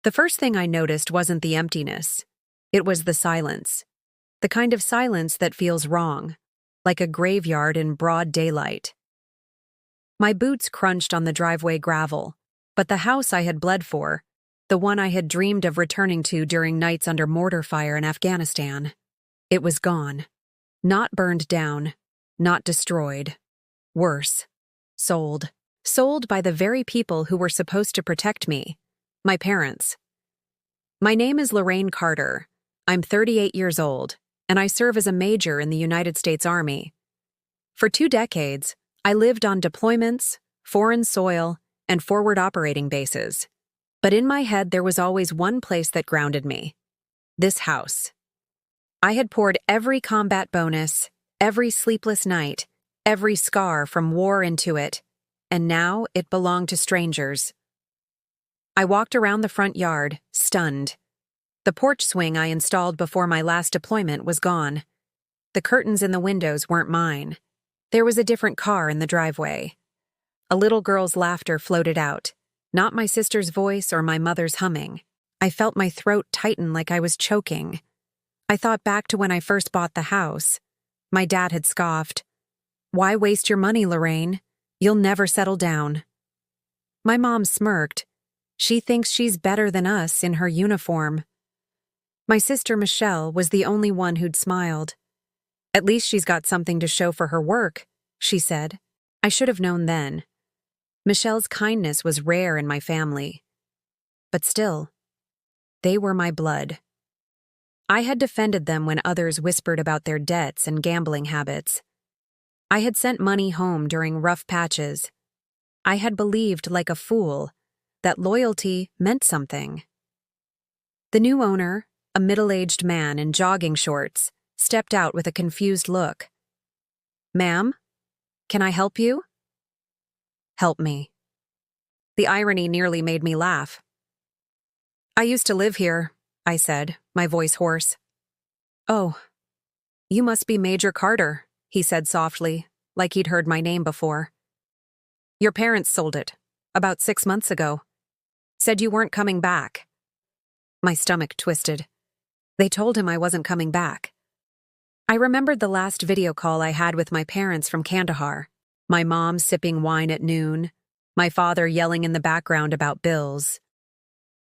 The first thing I noticed wasn't the emptiness. It was the silence. The kind of silence that feels wrong, like a graveyard in broad daylight. My boots crunched on the driveway gravel, but the house I had bled for, the one I had dreamed of returning to during nights under mortar fire in Afghanistan, it was gone. Not burned down, not destroyed. Worse, sold. Sold by the very people who were supposed to protect me, my parents. My name is Lorraine Carter. I'm 38 years old, and I serve as a major in the United States Army. For 2 decades, I lived on deployments, foreign soil, and forward operating bases. But in my head, there was always one place that grounded me: this house. I had poured every combat bonus, every sleepless night, every scar from war into it, and now it belonged to strangers. I walked around the front yard, stunned. The porch swing I installed before my last deployment was gone. The curtains in the windows weren't mine. There was a different car in the driveway. A little girl's laughter floated out, not my sister's voice or my mother's humming. I felt my throat tighten like I was choking. I thought back to when I first bought the house. My dad had scoffed. "Why waste your money, Lorraine? You'll never settle down." My mom smirked. She thinks she's better than us in her uniform. My sister Michelle was the only one who'd smiled. "At least she's got something to show for her work," she said. I should have known then. Michelle's kindness was rare in my family. But still, they were my blood. I had defended them when others whispered about their debts and gambling habits. I had sent money home during rough patches. I had believed, like a fool, that loyalty meant something. The new owner, a middle-aged man in jogging shorts, stepped out with a confused look. "Ma'am, can I help you?" "Help me." The irony nearly made me laugh. "I used to live here," I said, my voice hoarse. "Oh, you must be Major Carter," he said softly, like he'd heard my name before. "Your parents sold it, about 6 months ago. Said you weren't coming back." My stomach twisted. They told him I wasn't coming back. I remembered the last video call I had with my parents from Kandahar. My mom sipping wine at noon, my father yelling in the background about bills.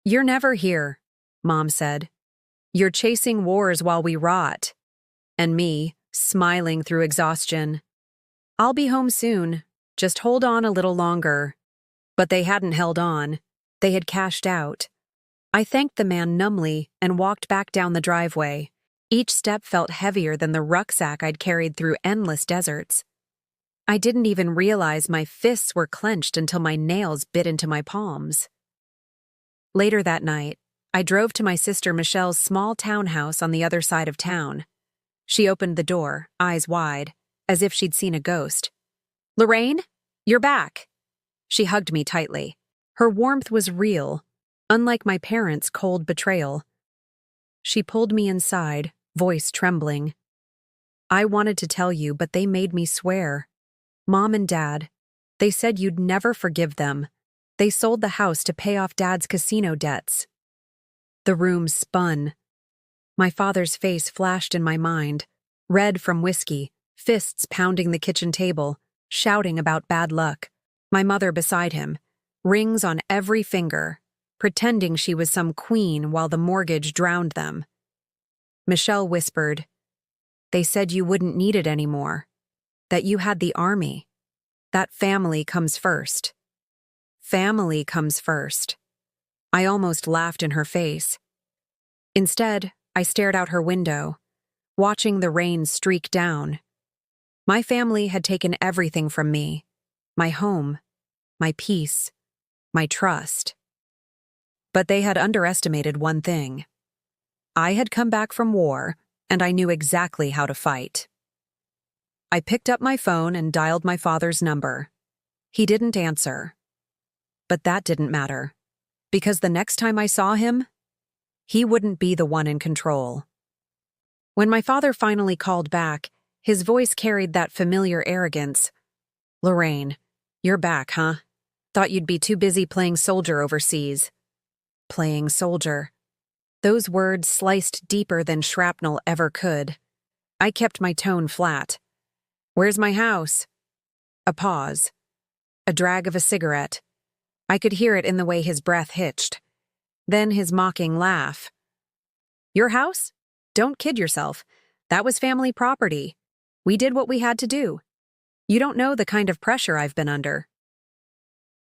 "You're never here," Mom said. "You're chasing wars while we rot." And me, smiling through exhaustion. "I'll be home soon. Just hold on a little longer." But they hadn't held on. They had cashed out. I thanked the man numbly and walked back down the driveway. Each step felt heavier than the rucksack I'd carried through endless deserts. I didn't even realize my fists were clenched until my nails bit into my palms. Later that night, I drove to my sister Michelle's small townhouse on the other side of town. She opened the door, eyes wide, as if she'd seen a ghost. "Lorraine, you're back." She hugged me tightly. Her warmth was real, unlike my parents' cold betrayal. She pulled me inside, voice trembling. "I wanted to tell you, but they made me swear. Mom and Dad, they said you'd never forgive them. They sold the house to pay off Dad's casino debts." The room spun. My father's face flashed in my mind, red from whiskey, fists pounding the kitchen table, shouting about bad luck. My mother beside him, rings on every finger, pretending she was some queen while the mortgage drowned them. Michelle whispered, "They said you wouldn't need it anymore, that you had the army. That family comes first." Family comes first. I almost laughed in her face. Instead, I stared out her window, watching the rain streak down. My family had taken everything from me: my home, my peace, my trust. But they had underestimated one thing. I had come back from war, and I knew exactly how to fight. I picked up my phone and dialed my father's number. He didn't answer. But that didn't matter, because the next time I saw him, he wouldn't be the one in control. When my father finally called back, his voice carried that familiar arrogance. "Lorraine, you're back, huh? Thought you'd be too busy playing soldier overseas." playing soldier. Those words sliced deeper than shrapnel ever could. I kept my tone flat. Where's my house? A pause. A drag of a cigarette. I could hear it in the way his breath hitched. Then his mocking laugh. Your house? Don't kid yourself. That was family property. We did what we had to do. You don't know the kind of pressure I've been under.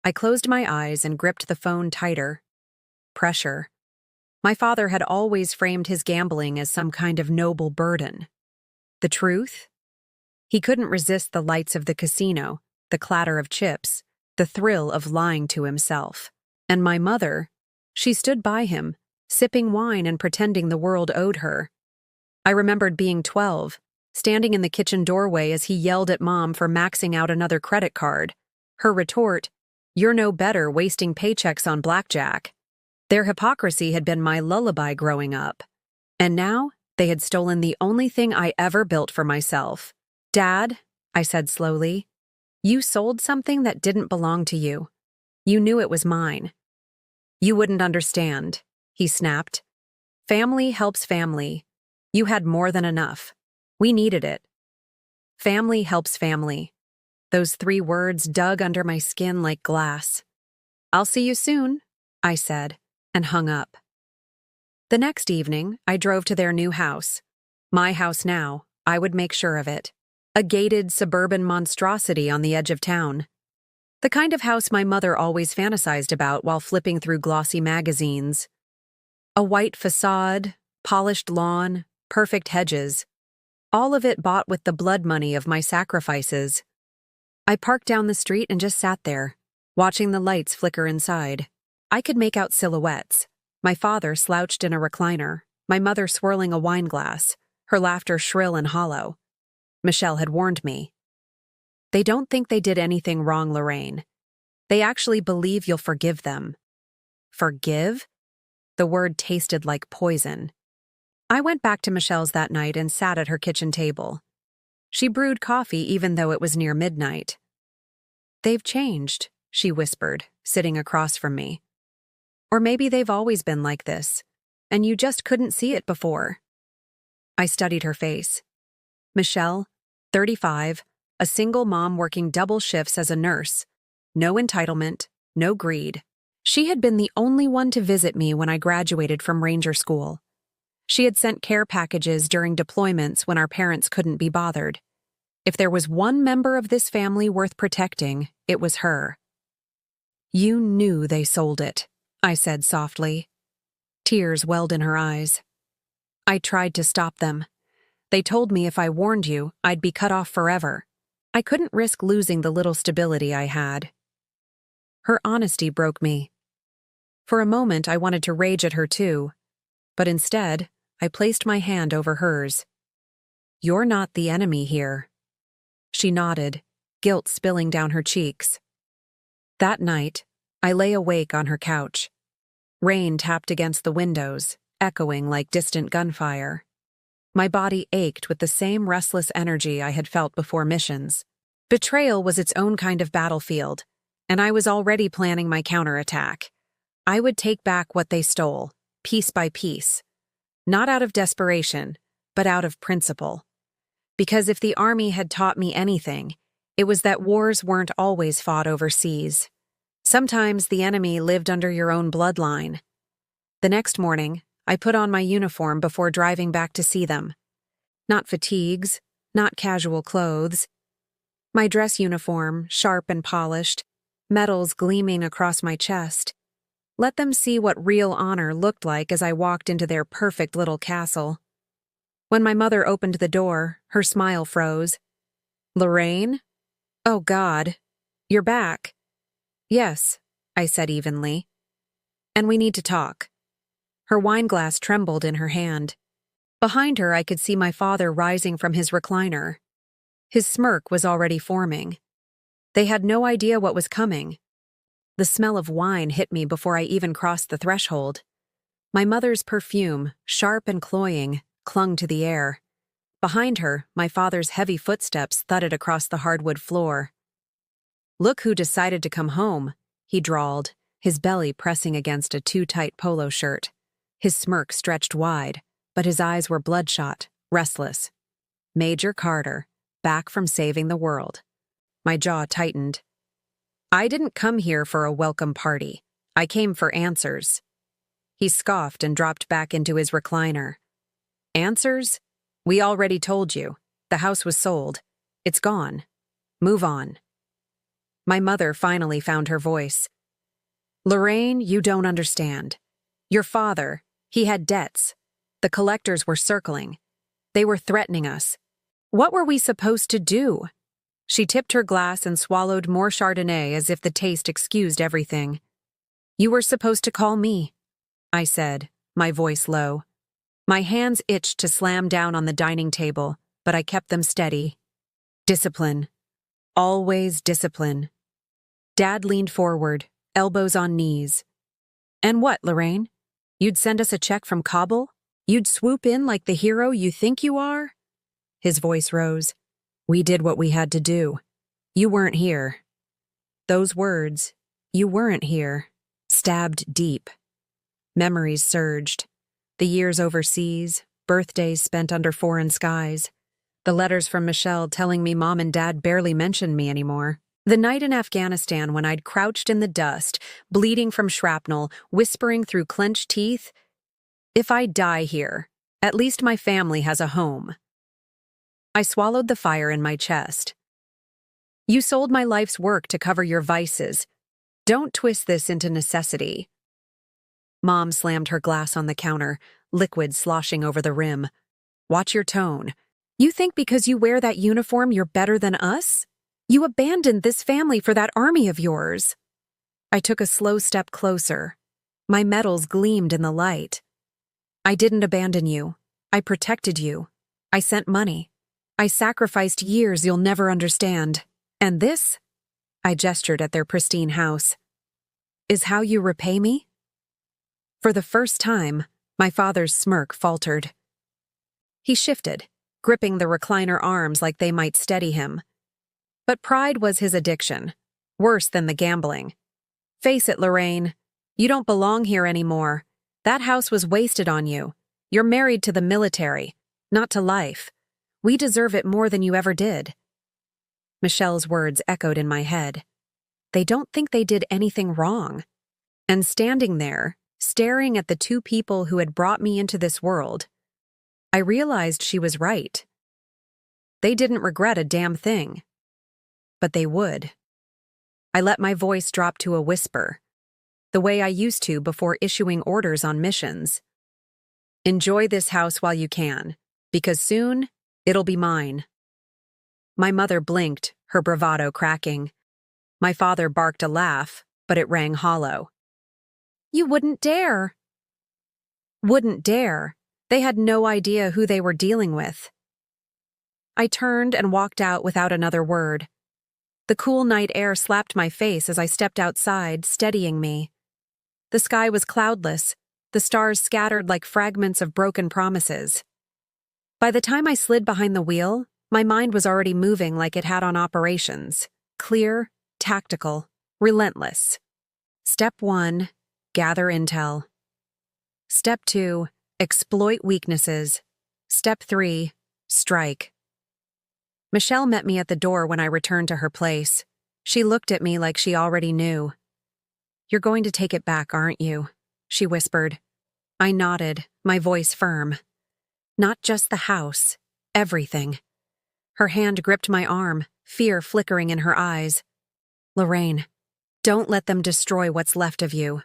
I closed my eyes and gripped the phone tighter. Pressure. My father had always framed his gambling as some kind of noble burden. The truth? He couldn't resist the lights of the casino, the clatter of chips, the thrill of lying to himself. And my mother, she stood by him, sipping wine and pretending the world owed her. I remembered being 12, standing in the kitchen doorway as he yelled at Mom for maxing out another credit card. Her retort, "You're no better wasting paychecks on blackjack." Their hypocrisy had been my lullaby growing up. And now, they had stolen the only thing I ever built for myself. "Dad," I said slowly, "you sold something that didn't belong to you. You knew it was mine." "You wouldn't understand," he snapped. "Family helps family. You had more than enough. We needed it." Family helps family. Those 3 words dug under my skin like glass. "I'll see you soon," I said, and hung up. The next evening, I drove to their new house. My house now, I would make sure of it. A gated suburban monstrosity on the edge of town. The kind of house my mother always fantasized about while flipping through glossy magazines. A white facade, polished lawn, perfect hedges. All of it bought with the blood money of my sacrifices. I parked down the street and just sat there, watching the lights flicker inside. I could make out silhouettes. My father slouched in a recliner, my mother swirling a wine glass, her laughter shrill and hollow. Michelle had warned me. "They don't think they did anything wrong, Lorraine. They actually believe you'll forgive them." Forgive? The word tasted like poison. I went back to Michelle's that night and sat at her kitchen table. She brewed coffee even though it was near midnight. "They've changed," she whispered, sitting across from me. "Or maybe they've always been like this, and you just couldn't see it before." I studied her face. Michelle, 35, a single mom working double shifts as a nurse. No entitlement, no greed. She had been the only one to visit me when I graduated from Ranger School. She had sent care packages during deployments when our parents couldn't be bothered. If there was one member of this family worth protecting, it was her. "You knew they sold it," I said softly. Tears welled in her eyes. "I tried to stop them. They told me if I warned you, I'd be cut off forever. I couldn't risk losing the little stability I had." Her honesty broke me. For a moment, I wanted to rage at her too, but instead, I placed my hand over hers. "You're not the enemy here." She nodded, guilt spilling down her cheeks. That night, I lay awake on her couch. Rain tapped against the windows, echoing like distant gunfire. My body ached with the same restless energy I had felt before missions. Betrayal was its own kind of battlefield, and I was already planning my counterattack. I would take back what they stole, piece by piece. Not out of desperation, but out of principle. Because if the army had taught me anything, it was that wars weren't always fought overseas. Sometimes the enemy lived under your own bloodline. The next morning, I put on my uniform before driving back to see them. Not fatigues, not casual clothes. My dress uniform, sharp and polished, medals gleaming across my chest. Let them see what real honor looked like as I walked into their perfect little castle. When my mother opened the door, her smile froze. "Lorraine? Oh God, you're back." "Yes," I said evenly. "And we need to talk." Her wineglass trembled in her hand. Behind her, I could see my father rising from his recliner. His smirk was already forming. They had no idea what was coming. The smell of wine hit me before I even crossed the threshold. My mother's perfume, sharp and cloying, clung to the air. Behind her, my father's heavy footsteps thudded across the hardwood floor. "Look who decided to come home," he drawled, his belly pressing against a too-tight polo shirt. His smirk stretched wide, but his eyes were bloodshot, restless. Major Carter, back from saving the world. My jaw tightened. I didn't come here for a welcome party. I came for answers. He scoffed and dropped back into his recliner. Answers? We already told you. The house was sold. It's gone. Move on. My mother finally found her voice. Lorraine, you don't understand. Your father, he had debts. The collectors were circling. They were threatening us. What were we supposed to do? She tipped her glass and swallowed more Chardonnay as if the taste excused everything. You were supposed to call me, I said, my voice low. My hands itched to slam down on the dining table, but I kept them steady. Discipline. Always discipline. Dad leaned forward, elbows on knees. And what, Lorraine? You'd send us a check from Kabul? You'd swoop in like the hero you think you are? His voice rose. We did what we had to do. You weren't here. Those words, you weren't here, stabbed deep. Memories surged. The years overseas, birthdays spent under foreign skies. The letters from Michelle telling me Mom and Dad barely mentioned me anymore. The night in Afghanistan when I'd crouched in the dust, bleeding from shrapnel, whispering through clenched teeth, if I die here, at least my family has a home. I swallowed the fire in my chest. You sold my life's work to cover your vices. Don't twist this into necessity. Mom slammed her glass on the counter, liquid sloshing over the rim. Watch your tone. You think because you wear that uniform you're better than us? You abandoned this family for that army of yours. I took a slow step closer. My medals gleamed in the light. I didn't abandon you. I protected you. I sent money. I sacrificed years you'll never understand. And this, I gestured at their pristine house, is how you repay me? For the first time, my father's smirk faltered. He shifted, gripping the recliner arms like they might steady him. But pride was his addiction, worse than the gambling. Face it, Lorraine. You don't belong here anymore. That house was wasted on you. You're married to the military, not to life. We deserve it more than you ever did. Michelle's words echoed in my head. They don't think they did anything wrong. And standing there, staring at the two people who had brought me into this world, I realized she was right. They didn't regret a damn thing. But they would. I let my voice drop to a whisper, the way I used to before issuing orders on missions. Enjoy this house while you can, because soon it'll be mine. My mother blinked, her bravado cracking. My father barked a laugh, but it rang hollow. You wouldn't dare. Wouldn't dare. They had no idea who they were dealing with. I turned and walked out without another word. The cool night air slapped my face as I stepped outside, steadying me. The sky was cloudless, the stars scattered like fragments of broken promises. By the time I slid behind the wheel, my mind was already moving like it had on operations. Clear, tactical, relentless. Step 1, gather intel. Step 2, exploit weaknesses. Step 3, strike. Michelle met me at the door when I returned to her place. She looked at me like she already knew. You're going to take it back, aren't you? She whispered. I nodded, my voice firm. Not just the house, everything. Her hand gripped my arm, fear flickering in her eyes. Lorraine, don't let them destroy what's left of you.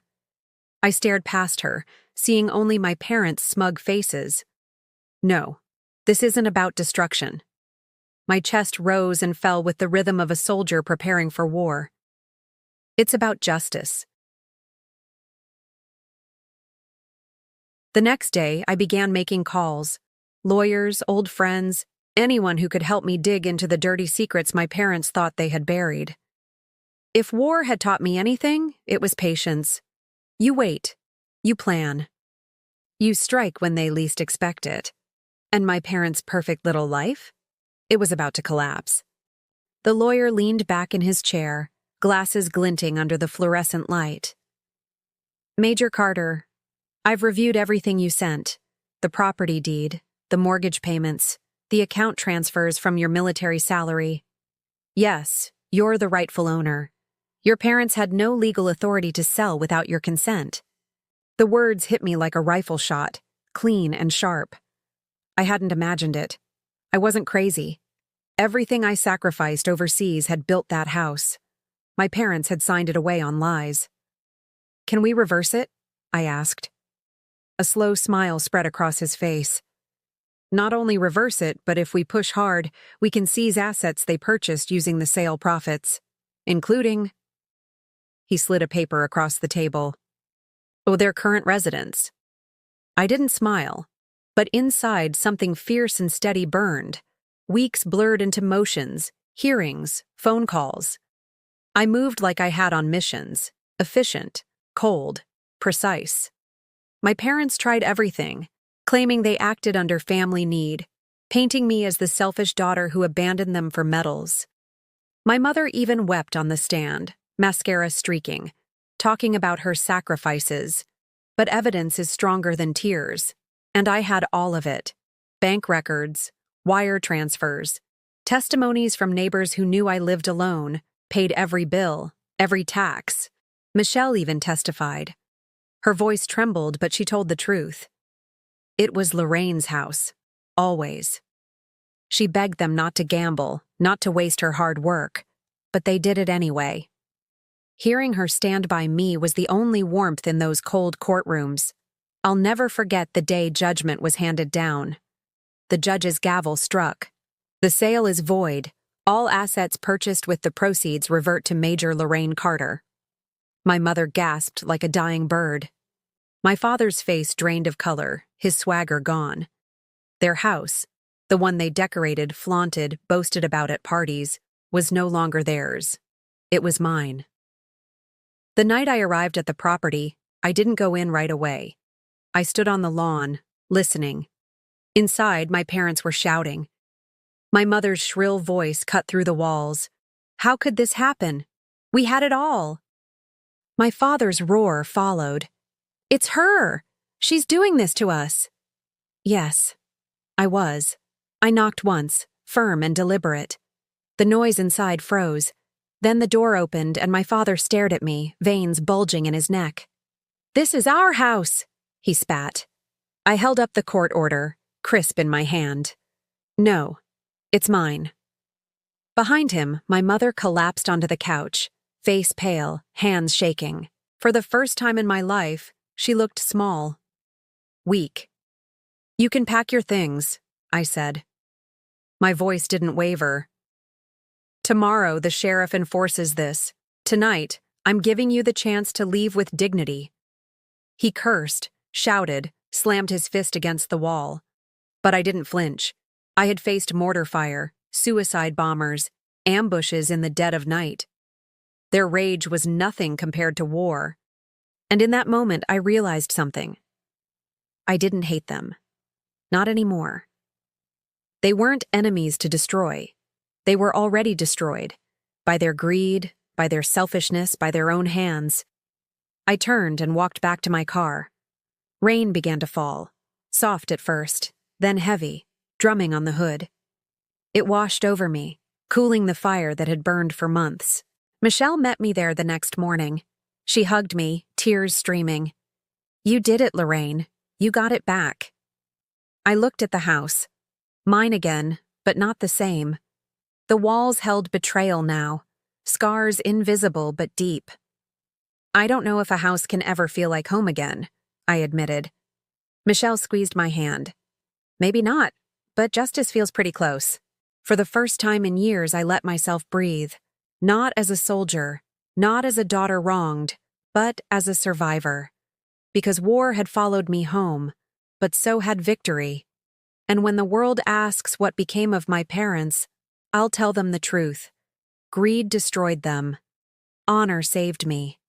I stared past her, seeing only my parents' smug faces. No, this isn't about destruction. My chest rose and fell with the rhythm of a soldier preparing for war. It's about justice. The next day, I began making calls. Lawyers, old friends, anyone who could help me dig into the dirty secrets my parents thought they had buried. If war had taught me anything, it was patience. You wait. You plan. You strike when they least expect it. And my parents' perfect little life? It was about to collapse. The lawyer leaned back in his chair, glasses glinting under the fluorescent light. Major Carter, I've reviewed everything you sent. The property deed, the mortgage payments, the account transfers from your military salary. Yes, you're the rightful owner. Your parents had no legal authority to sell without your consent. The words hit me like a rifle shot, clean and sharp. I hadn't imagined it. I wasn't crazy. Everything I sacrificed overseas had built that house. My parents had signed it away on lies. Can we reverse it? I asked. A slow smile spread across his face. Not only reverse it, but if we push hard, we can seize assets they purchased using the sale profits, including... He slid a paper across the table. Oh, their current residence. I didn't smile, but inside something fierce and steady burned. Weeks blurred into motions, hearings, phone calls. I moved like I had on missions, efficient, cold, precise. My parents tried everything, claiming they acted under family need, painting me as the selfish daughter who abandoned them for medals. My mother even wept on the stand, mascara streaking, talking about her sacrifices. But evidence is stronger than tears, and I had all of it. Bank records, wire transfers, testimonies from neighbors who knew I lived alone, paid every bill, every tax. Michelle even testified. Her voice trembled, but she told the truth. It was Lorraine's house, always. She begged them not to gamble, not to waste her hard work, but they did it anyway. Hearing her stand by me was the only warmth in those cold courtrooms. I'll never forget the day judgment was handed down. The judge's gavel struck. The sale is void. All assets purchased with the proceeds revert to Major Lorraine Carter. My mother gasped like a dying bird. My father's face drained of color, his swagger gone. Their house, the one they decorated, flaunted, boasted about at parties, was no longer theirs. It was mine. The night I arrived at the property, I didn't go in right away. I stood on the lawn, listening. Inside, my parents were shouting. My mother's shrill voice cut through the walls. How could this happen? We had it all. My father's roar followed. It's her! She's doing this to us! Yes, I was. I knocked once, firm and deliberate. The noise inside froze. Then the door opened and my father stared at me, veins bulging in his neck. This is our house, he spat. I held up the court order, crisp in my hand. No, it's mine. Behind him, my mother collapsed onto the couch, face pale, hands shaking. For the first time in my life, she looked small. Weak. You can pack your things, I said. My voice didn't waver. Tomorrow, the sheriff enforces this. Tonight, I'm giving you the chance to leave with dignity. He cursed, shouted, slammed his fist against the wall. But I didn't flinch. I had faced mortar fire, suicide bombers, ambushes in the dead of night. Their rage was nothing compared to war. And in that moment, I realized something. I didn't hate them. Not anymore. They weren't enemies to destroy. They were already destroyed. By their greed, by their selfishness, by their own hands. I turned and walked back to my car. Rain began to fall. Soft at first, then heavy, drumming on the hood. It washed over me, cooling the fire that had burned for months. Michelle met me there the next morning. She hugged me, tears streaming. You did it, Lorraine. You got it back. I looked at the house. Mine again, but not the same. The walls held betrayal now, scars invisible but deep. I don't know if a house can ever feel like home again, I admitted. Michelle squeezed my hand. Maybe not, but justice feels pretty close. For the first time in years, I let myself breathe. Not as a soldier, not as a daughter wronged, but as a survivor. Because war had followed me home, but so had victory. And when the world asks what became of my parents, I'll tell them the truth. Greed destroyed them. Honor saved me.